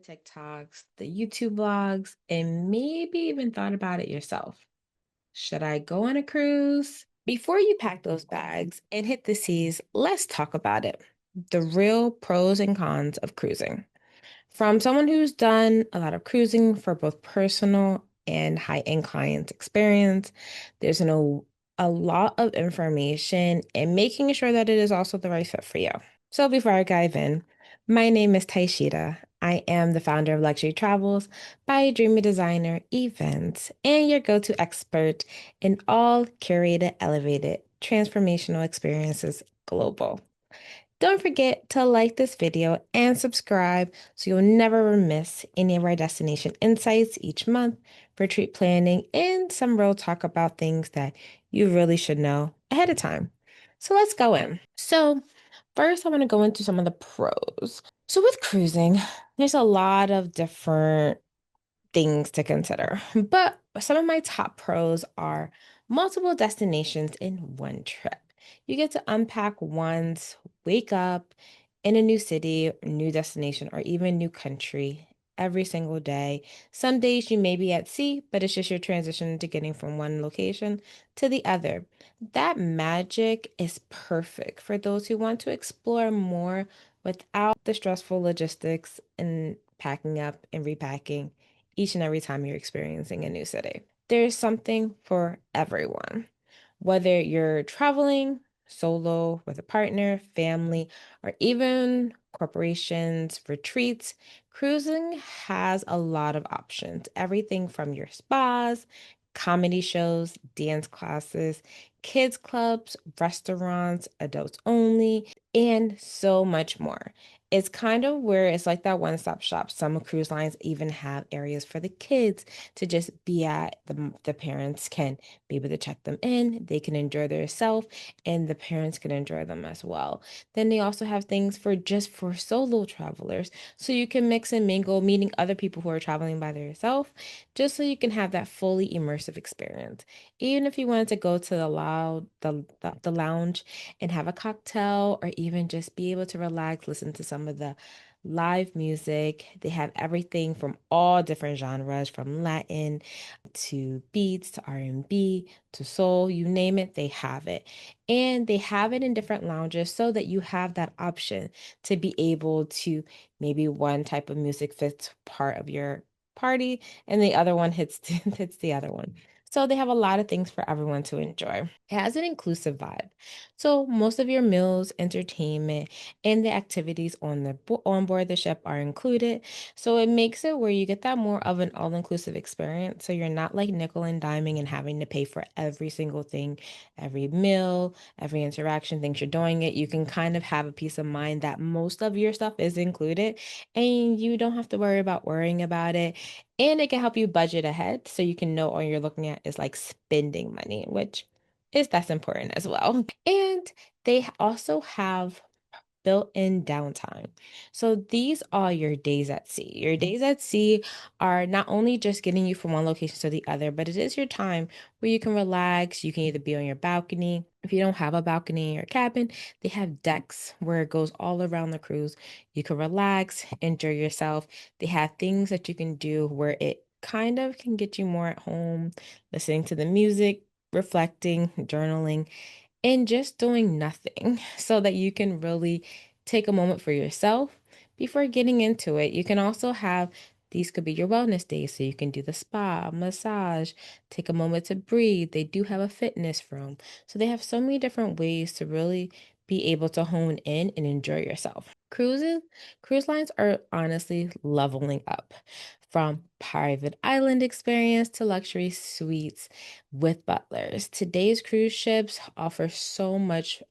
TikToks, the YouTube blogs, and maybe even thought about it yourself. Should I go on a cruise? Before you pack those bags and hit the seas, let's talk about it. The real pros and cons of cruising. From someone who's done a lot of cruising for both personal and high-end clients experience, there's a lot of information and making sure that it is also the right fit for you. So before I dive in, my name is Tysheda. I am the founder of Luxury Travels by Dreamy Designer Events and your go-to expert in all curated, elevated, transformational experiences global. Don't forget to like this video and subscribe so you'll never miss any of our destination insights each month, retreat planning, and some real talk about things that you really should know ahead of time. So let's go in. So first, I want to go into some of the pros. So with cruising, there's a lot of different things to consider. But some of my top pros are multiple destinations in one trip. You get to unpack once, wake up in a new city, new destination, or even new country every single day. Some days you may be at sea, but it's just your transition to getting from one location to the other. That magic is perfect for those who want to explore more without the stressful logistics and packing up and repacking each and every time you're experiencing a new city. There's something for everyone. Whether you're traveling solo, with a partner, family, or even corporations, retreats, cruising has a lot of options. Everything from your spas, comedy shows, dance classes, kids clubs, restaurants, adults only, and so much more. It's kind of where it's like that one-stop shop. Some cruise lines even have areas for the kids to just be at. The parents can be able to check them in. They can enjoy their self, and the parents can enjoy them as well. Then they also have things for just for solo travelers, so you can mix and mingle, meeting other people who are traveling by themselves, just so you can have that fully immersive experience. Even if you wanted to go to the lounge and have a cocktail, or even just be able to relax, listen to some of the live music. They have everything from all different genres, from Latin to beats to R&B to soul, you name it, they have it. And they have it in different lounges so that you have that option to be able to maybe one type of music fits part of your party and the other one hits hits the other one. So they have a lot of things for everyone to enjoy. It has an inclusive vibe. So most of your meals, entertainment, and the activities on board the ship are included. So it makes it where you get that more of an all-inclusive experience. So you're not like nickel and diming and having to pay for every single thing, every meal, every interaction, things you're doing it. You can kind of have a peace of mind that most of your stuff is included and you don't have to worry about worrying about it. And it can help you budget ahead so you can know all you're looking at is like spending money, which is that's important as well. And they also have built-in downtime. So these are your days at sea. Your days at sea are not only just getting you from one location to the other, but it is your time where you can relax. You can either be on your balcony. If you don't have a balcony in your cabin, they have decks where it goes all around the cruise. You can relax, enjoy yourself. They have things that you can do where it kind of can get you more at home, listening to the music, reflecting, journaling, and just doing nothing so that you can really take a moment for yourself before getting into it. You can also have these could be your wellness days, so you can do the spa, massage, take a moment to breathe. They do have a fitness room. So they have so many different ways to really be able to hone in and enjoy yourself. Cruise lines are honestly leveling up from private island experience to luxury suites with butlers. Today's cruise ships offer so much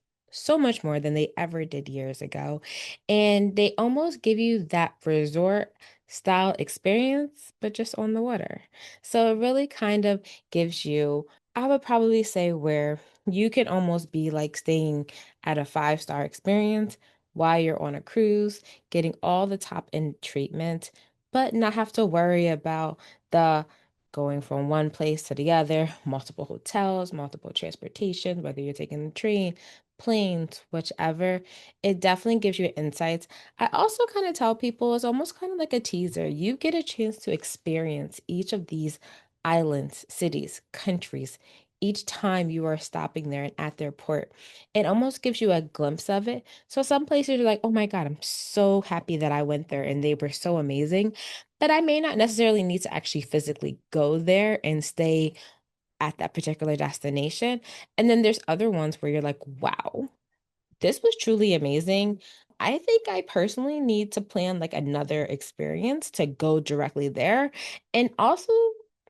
more than they ever did years ago. And they almost give you that resort style experience, but just on the water. So it really kind of gives you, I would probably say, where you can almost be like staying at a five-star experience while you're on a cruise, getting all the top end treatment, but not have to worry about the going from one place to the other, multiple hotels, multiple transportation, whether you're taking the train, planes, whichever, it definitely gives you insights. I also kind of tell people it's almost kind of like a teaser. You get a chance to experience each of these islands, cities, countries, each time you are stopping there and at their port. It almost gives you a glimpse of it. So some places you're like, oh my God, I'm so happy that I went there and they were so amazing. But I may not necessarily need to actually physically go there and stay at that particular destination. And then there's other ones where you're like, wow, this was truly amazing. I think I personally need to plan like another experience to go directly there and also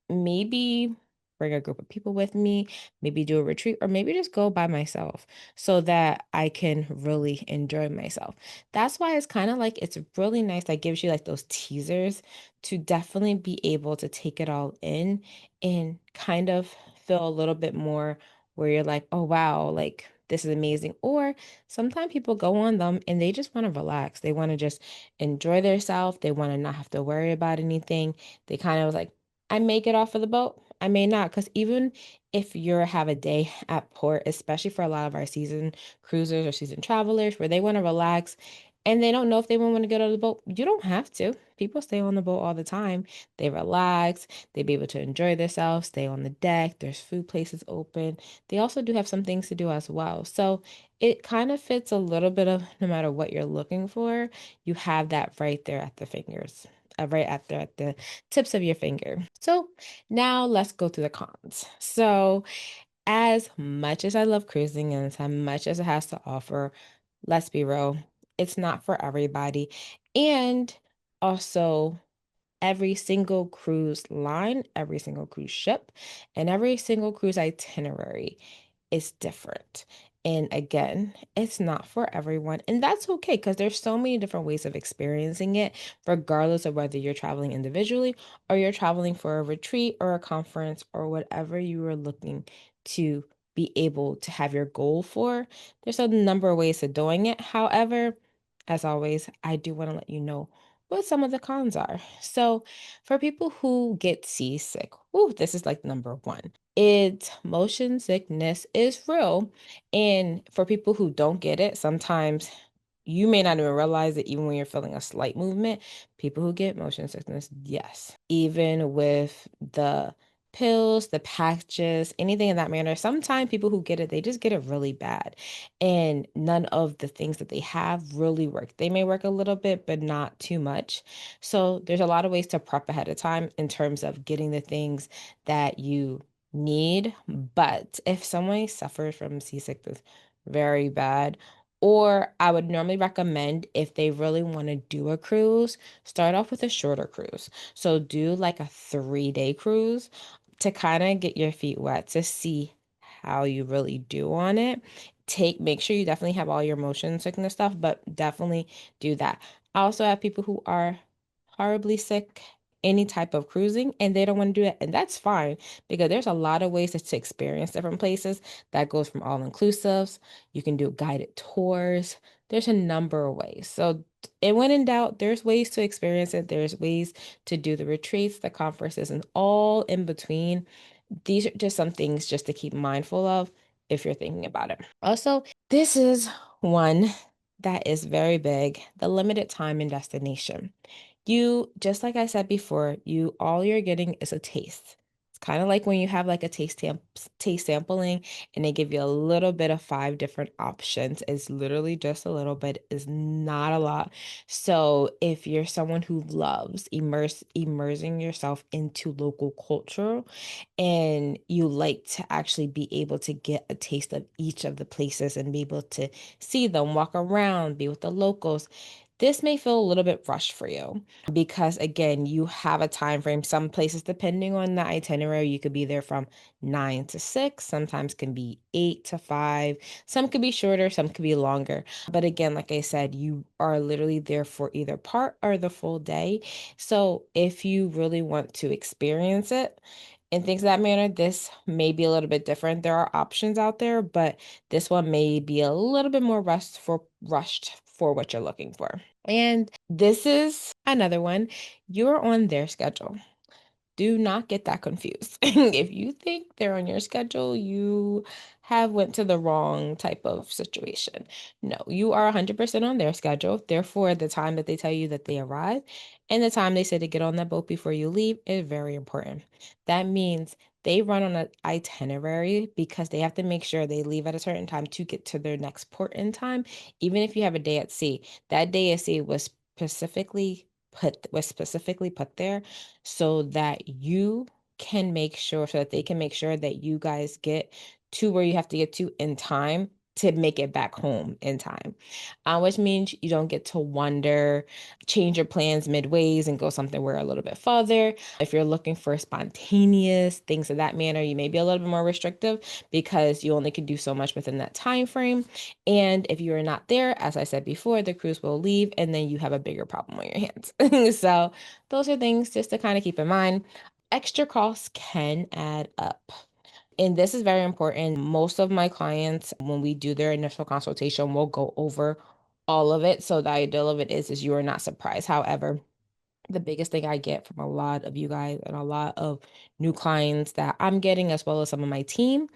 maybe bring a group of people with me, maybe do a retreat, or maybe just go by myself so that I can really enjoy myself. That's why it's kind of like it's really nice that gives you like those teasers to definitely be able to take it all in and kind of feel a little bit more where you're like, oh wow, like this is amazing. Or sometimes people go on them and they just want to relax. They want to just enjoy themselves. They want to not have to worry about anything. They kind of like, I may get off of the boat. I may not. Because even if you have a day at port, especially for a lot of our season cruisers or season travelers where they want to relax and they don't know if they want to get on the boat, you don't have to. People stay on the boat all the time. They relax. They be able to enjoy themselves, stay on the deck. There's food places open. They also do have some things to do as well. So it kind of fits a little bit of no matter what you're looking for, you have that right there at the fingers, right at the tips of your finger. So now let's go through the cons. So as much as I love cruising and as much as it has to offer, let's be real, it's not for everybody. And also, every single cruise line, every single cruise ship, and every single cruise itinerary is different. And again, it's not for everyone. And that's okay because there's so many different ways of experiencing it, regardless of whether you're traveling individually or you're traveling for a retreat or a conference or whatever you are looking to be able to have your goal for. There's a number of ways of doing it. However, as always, I do want to let you know what some of the cons are. So, for people who get seasick, ooh, this is like number one. It's motion sickness is real. And for people who don't get it, sometimes you may not even realize it even when you're feeling a slight movement. People who get motion sickness, yes. Even with the pills, the patches, anything in that manner, sometimes people who get it, they just get it really bad. And none of the things that they have really work. They may work a little bit, but not too much. So there's a lot of ways to prep ahead of time in terms of getting the things that you need. But if someone suffers from seasickness very bad, or I would normally recommend if they really want to do a cruise, start off with a shorter cruise. So do like a 3-day cruise to kind of get your feet wet to see how you really do on it. Make sure you definitely have all your motion sickness stuff, but definitely do that. I also have people who are horribly sick any type of cruising and they don't want to do it, and that's fine because there's a lot of ways to experience different places. That goes from all inclusives, you can do guided tours, there's a number of ways. So and when in doubt, there's ways to experience it, there's ways to do the retreats, the conferences, and all in between. These are just some things just to keep mindful of if you're thinking about it. Also, this is one that is very big, the limited time and destination. You, just like I said before, all you're getting is a taste. It's kind of like when you have like a taste sampling and they give you a little bit of 5 different options. It's literally just a little bit, is not a lot. So if you're someone who loves immersing yourself into local culture and you like to actually be able to get a taste of each of the places and be able to see them, walk around, be with the locals, this may feel a little bit rushed for you because again, you have a time frame. Some places, depending on the itinerary, you could be there from 9 to 6, sometimes can be 8 to 5, some could be shorter, some could be longer. But again, like I said, you are literally there for either part or the full day. So if you really want to experience it and things of that manner, this may be a little bit different. There are options out there, but this one may be a little bit more rushed for what you're looking for. And this is another one. You're on their schedule. Do not get that confused. If you think they're on your schedule, you have went to the wrong type of situation. No, you are 100% on their schedule. Therefore, the time that they tell you that they arrive and the time they say to get on that boat before you leave is very important. That means they run on an itinerary because they have to make sure they leave at a certain time to get to their next port in time. Even if you have a day at sea, that day at sea was specifically put there so that you can make sure so that they can make sure that you guys get to where you have to get to in time to make it back home in time, which means you don't get to wander, change your plans midways and go somewhere a little bit further. If you're looking for spontaneous things of that manner, you may be a little bit more restrictive because you only can do so much within that time frame. And if you are not there, as I said before, the cruise will leave and then you have a bigger problem on your hands. So those are things just to kind of keep in mind. Extra costs can add up. And this is very important. Most of my clients, when we do their initial consultation, will go over all of it. So the ideal of it is you are not surprised. However, the biggest thing I get from a lot of you guys and a lot of new clients that I'm getting, as well as some of my team,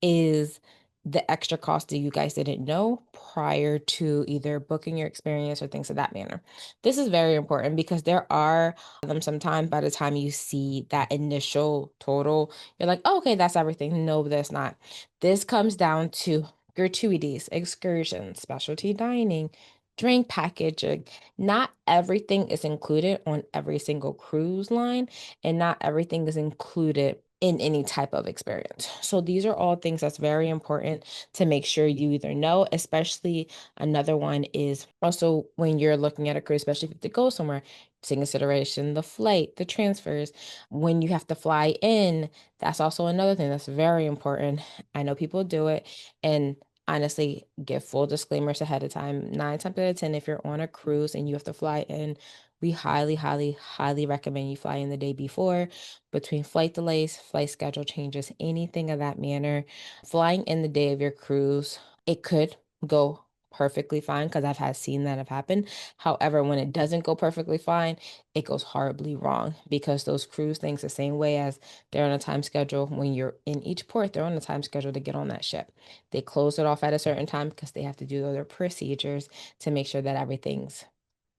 is the extra cost that you guys didn't know prior to either booking your experience or things of that manner. This is very important because there are them sometimes by the time you see that initial total, you're like, oh, okay, that's everything. No, that's not. This comes down to gratuities, excursions, specialty dining, drink packaging. Not everything is included on every single cruise line, and not everything is included in any type of experience. So these are all things that's very important to make sure you either know, especially another one is also when you're looking at a cruise, especially if you have to go somewhere, take consideration the flight, the transfers, when you have to fly in. That's also another thing that's very important. I know people do it, and honestly, give full disclaimers ahead of time. 9 times out of 10, if you're on a cruise and you have to fly in, we highly, highly, highly recommend you fly in the day before. Between flight delays, flight schedule changes, anything of that manner, flying in the day of your cruise, it could go perfectly fine because I've had seen that have happened. However, when it doesn't go perfectly fine, it goes horribly wrong because those cruise things, the same way as they're on a time schedule when you're in each port, they're on a time schedule to get on that ship. They close it off at a certain time because they have to do other procedures to make sure that everything's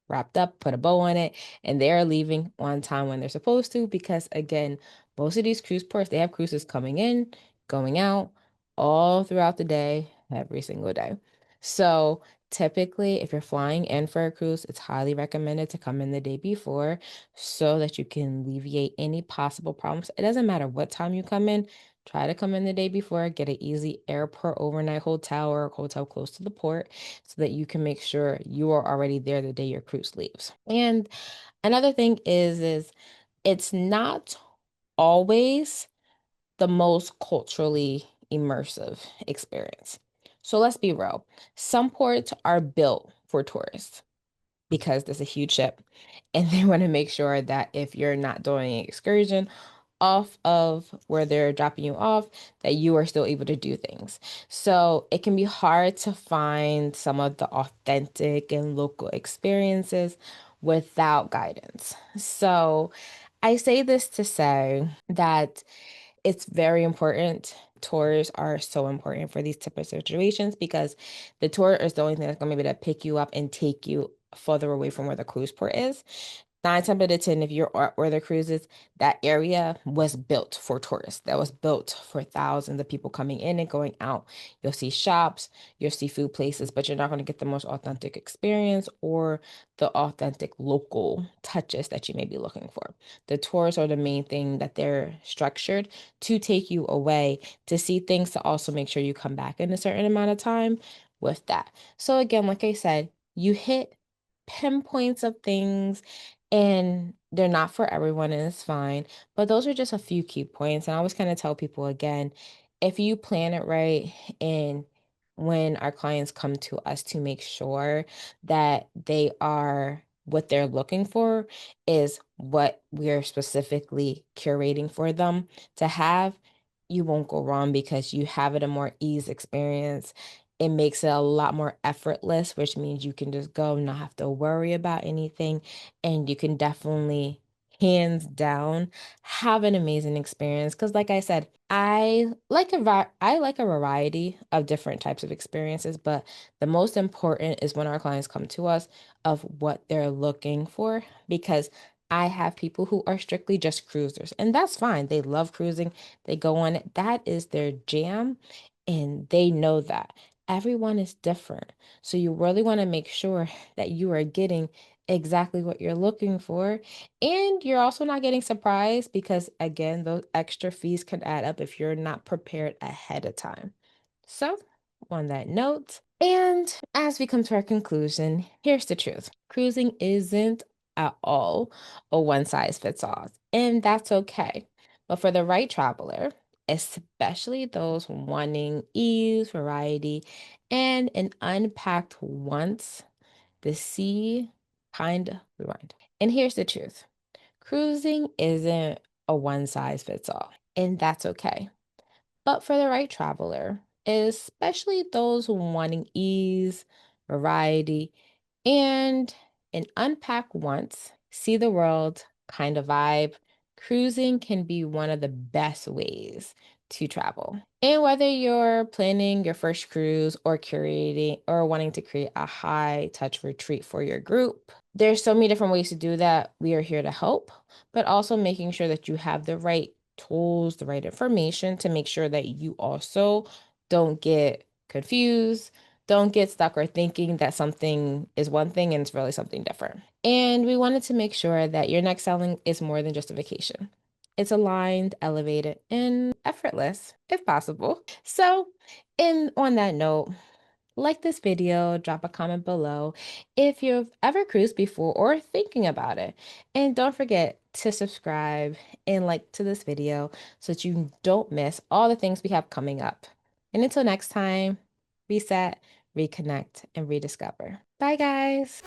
wrapped up, put a bow on it, and they're leaving on time when they're supposed to because again, most of these cruise ports, they have cruises coming in, going out all throughout the day, every single day. So typically, if you're flying in for a cruise, it's highly recommended to come in the day before so that you can alleviate any possible problems. It doesn't matter what time you come in. Try to come in the day before, get an easy airport overnight hotel or a hotel close to the port so that you can make sure you are already there the day your cruise leaves. And another thing is it's not always the most culturally immersive experience. So let's be real. Some ports are built for tourists because there's a huge ship and they want to make sure that if you're not doing an excursion off of where they're dropping you off, that you are still able to do things. So it can be hard to find some of the authentic and local experiences without guidance. So I say this to say that it's very important. Tours are so important for these type of situations because the tour is the only thing that's going to be able to pick you up and take you further away from where the cruise port is. 9 times out of 10, if you're at where the cruise is, that area was built for tourists. That was built for thousands of people coming in and going out. You'll see shops, you'll see food places, but you're not going to get the most authentic experience or the authentic local touches that you may be looking for. The tours are the main thing that they're structured to take you away to see things to also make sure you come back in a certain amount of time with that. So again, like I said, you hit pinpoints of things and they're not for everyone and it's fine. But those are just a few key points. And I always kind of tell people again, if you plan it right and when our clients come to us to make sure that they are what they're looking for is what we're specifically curating for them to have, you won't go wrong because you have it a more ease experience. It makes it a lot more effortless, which means you can just go, not have to worry about anything, and you can definitely hands down, have an amazing experience. Because, like I said, I like a variety of different types of experiences, but the most important is when our clients come to us of what they're looking for. Because I have people who are strictly just cruisers, and that's fine. They love cruising, they go on it. That is their jam, and they know that. Everyone is different. So you really want to make sure that you are getting exactly what you're looking for. And you're also not getting surprised because, again, those extra fees can add up if you're not prepared ahead of time. So, on that note, and as we come to our conclusion, here's the truth: cruising isn't at all a one size fits all, and that's okay. But for the right traveler, especially those wanting ease, variety, and an unpacked once, the sea kind of rewind. And here's the truth: cruising isn't a one size fits all, and that's okay. But for the right traveler, especially those wanting ease, variety, and an unpack once, see the world kind of vibe, cruising can be one of the best ways to travel. And whether you're planning your first cruise or curating or wanting to create a high touch retreat for your group, there's so many different ways to do that. We are here to help, but also making sure that you have the right tools, the right information to make sure that you also don't get confused, don't get stuck or thinking that something is one thing and it's really something different. And we wanted to make sure that your next selling is more than just a vacation. It's aligned, elevated, and effortless, if possible. So, and on that note, like this video, drop a comment below if you've ever cruised before or thinking about it. And don't forget to subscribe and like to this video so that you don't miss all the things we have coming up. And until next time, reset, reconnect, and rediscover. Bye, guys.